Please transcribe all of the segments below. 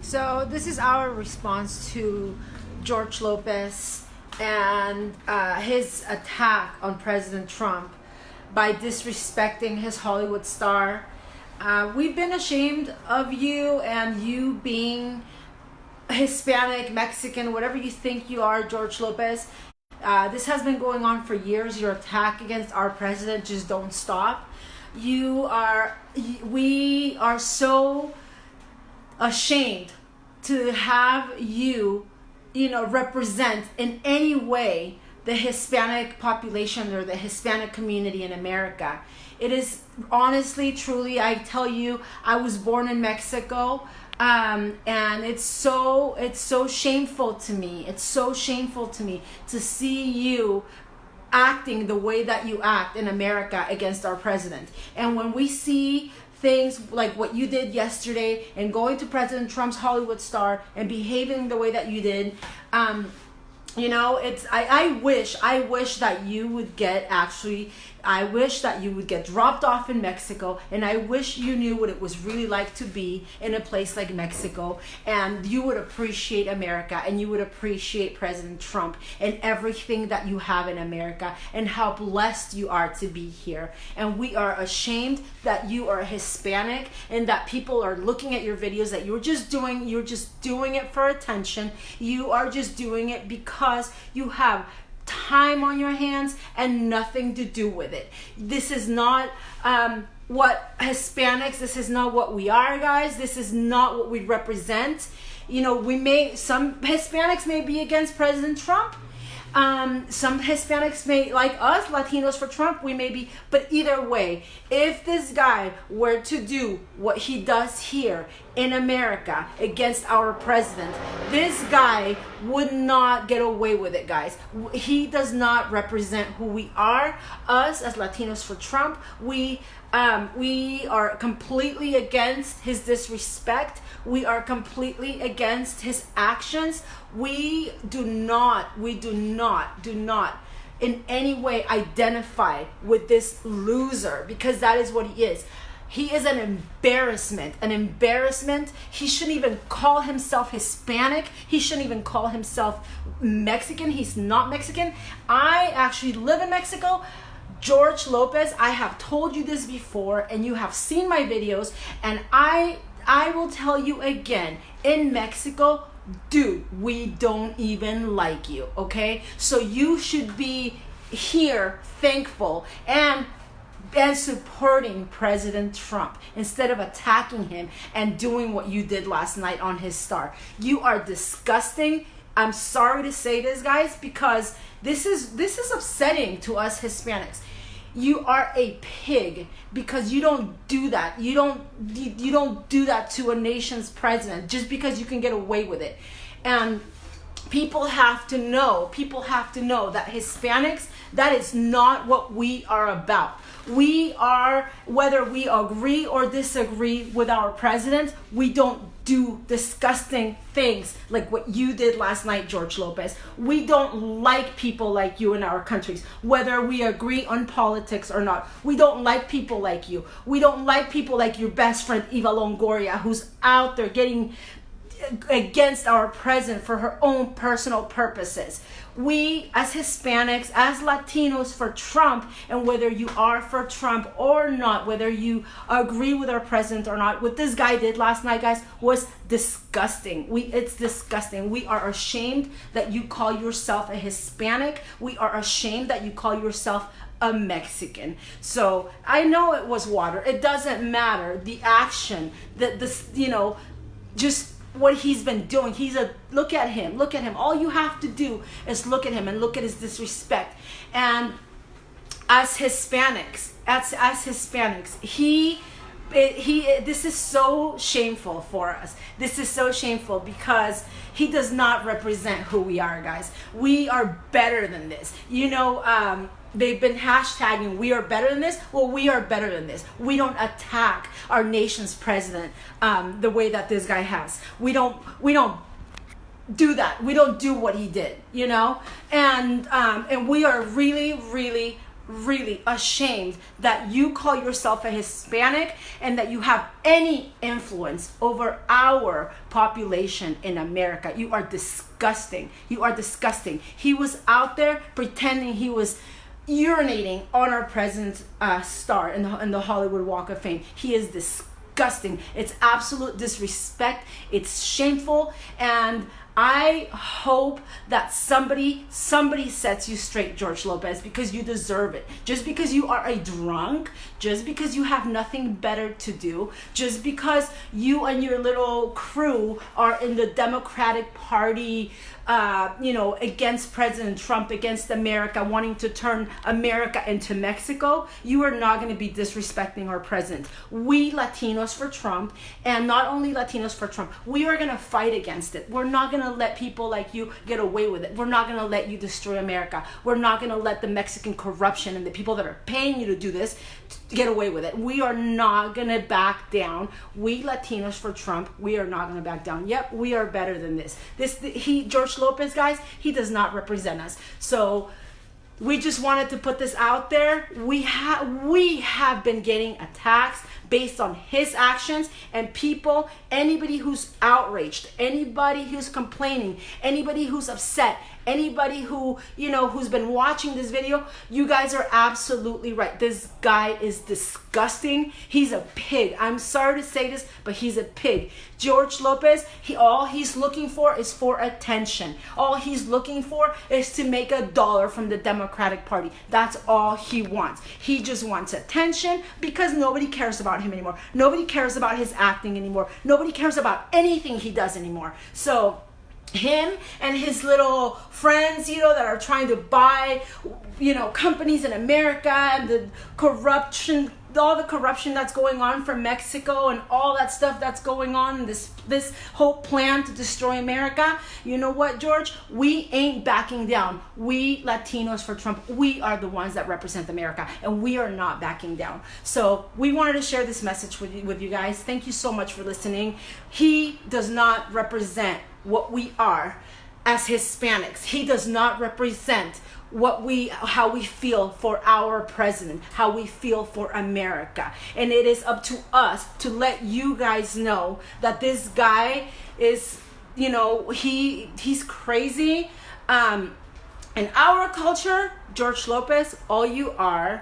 So this is our response to George Lopez and his attack on President Trump by disrespecting his Hollywood star. We've been ashamed of you and you being Hispanic, Mexican, whatever you think you are, George Lopez. This has been going on for years. Your attack against our president just don't stop. We are so ashamed to have you represent in any way the Hispanic population or the Hispanic community in America. It is honestly, truly, I tell you, I was born in Mexico, and it's so shameful to me. It's so shameful to me to see you acting the way that you act in America against our president. And when we see things like what you did yesterday and going to President Trump's Hollywood star and behaving the way that you did, I wish that you would get dropped off in Mexico, and I wish you knew what it was really like to be in a place like Mexico, and you would appreciate America, and you would appreciate President Trump and everything that you have in America and how blessed you are to be here. And we are ashamed that you are Hispanic and that people are looking at your videos that you're just doing it for attention. You are just doing it because you have time on your hands and nothing to do with it. This is not what Hispanics, this is not what we are, guys. This is not what we represent. Some Hispanics may be against President Trump. Some Hispanics may, like us, Latinos for Trump, we may be, but either way, if this guy were to do what he does here in America against our president, this guy would not get away with it, guys. He does not represent who we are. Us as Latinos for Trump, we are completely against his disrespect. We are completely against his actions. We do not in any way identify with this loser, because that is what he is. He is an embarrassment. He shouldn't even call himself Hispanic. He shouldn't even call himself Mexican. He's not Mexican. I actually live in Mexico. George Lopez, I have told you this before and you have seen my videos, and I will tell you again, in Mexico, dude, we don't even like you, okay? So you should be here thankful and supporting President Trump instead of attacking him and doing what you did last night on his star. You are disgusting. I'm sorry to say this, guys, because this is upsetting to us Hispanics. You are a pig because you don't do that. You don't do that to a nation's president just because you can get away with it. And people have to know that Hispanics, that is not what we are about. We are, whether we agree or disagree with our president, we don't do disgusting things like what you did last night, George Lopez. We don't like people like you in our countries, whether we agree on politics or not. We don't like people like you. We don't like people like your best friend, Eva Longoria, who's out there getting against our president for her own personal purposes. We as Hispanics, as Latinos for Trump, and whether you are for Trump or not, whether you agree with our president or not, what this guy did last night, guys, was disgusting. It's disgusting. We are ashamed that you call yourself a Hispanic. We are ashamed that you call yourself a Mexican. So I know it was water. It doesn't matter. The action, just what he's been doing. Look at him. All you have to do is look at him and look at his disrespect. And as Hispanics, this is so shameful for us. This is so shameful because he does not represent who we are, guys. We are better than this. They've been hashtagging, we are better than this. Well, we are better than this. We don't attack our nation's president the way that this guy has. We don't do that. We don't do what he did, And we are really, really really ashamed that you call yourself a Hispanic and that you have any influence over our population in America. You are disgusting. You are disgusting. He was out there pretending he was urinating on our president's star in the Hollywood Walk of Fame. He is disgusting. It's absolute disrespect. It's shameful, and I hope that somebody sets you straight, George Lopez, because you deserve it. Just because you are a drunk, just because you have nothing better to do, just because you and your little crew are in the Democratic Party, against President Trump, against America, wanting to turn America into Mexico, you are not going to be disrespecting our president. We Latinos for Trump, and not only Latinos for Trump, we are going to fight against it. We're not going to let people like you get away with it. We're not going to let you destroy America. We're not going to let the Mexican corruption and the people that are paying you to do this get away with it. We are not going to back down. We Latinos for Trump, we are not going to back down. Yep, we are better than this. George Lopez, guys, he does not represent us. So we just wanted to put this out there. We have been getting attacks based on his actions, and people, anybody who's outraged, anybody who's complaining, anybody who's upset, anybody who's been watching this video, you guys are absolutely right. This guy is disgusting. He's a pig. I'm sorry to say this, but he's a pig. George Lopez, all he's looking for is for attention. All he's looking for is to make $1 from the Democratic Party. That's all he wants. He just wants attention because nobody cares about him anymore. Nobody cares about his acting anymore. Nobody cares about anything he does anymore. So him and his little friends, that are trying to buy, companies in America, and the corruption, all the corruption that's going on from Mexico and all that stuff that's going on, this whole plan to destroy America. You know what, George? We ain't backing down. We Latinos for Trump, we are the ones that represent America, and we are not backing down. So we wanted to share this message with you guys. Thank you so much for listening. He does not represent what we are as Hispanics. He does not represent how we feel for our president, how we feel for America. And it is up to us to let you guys know that this guy is, he's crazy. In our culture, George Lopez, all you are,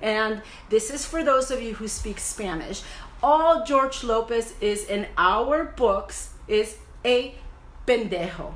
and this is for those of you who speak Spanish, all George Lopez is in our books is a pendejo.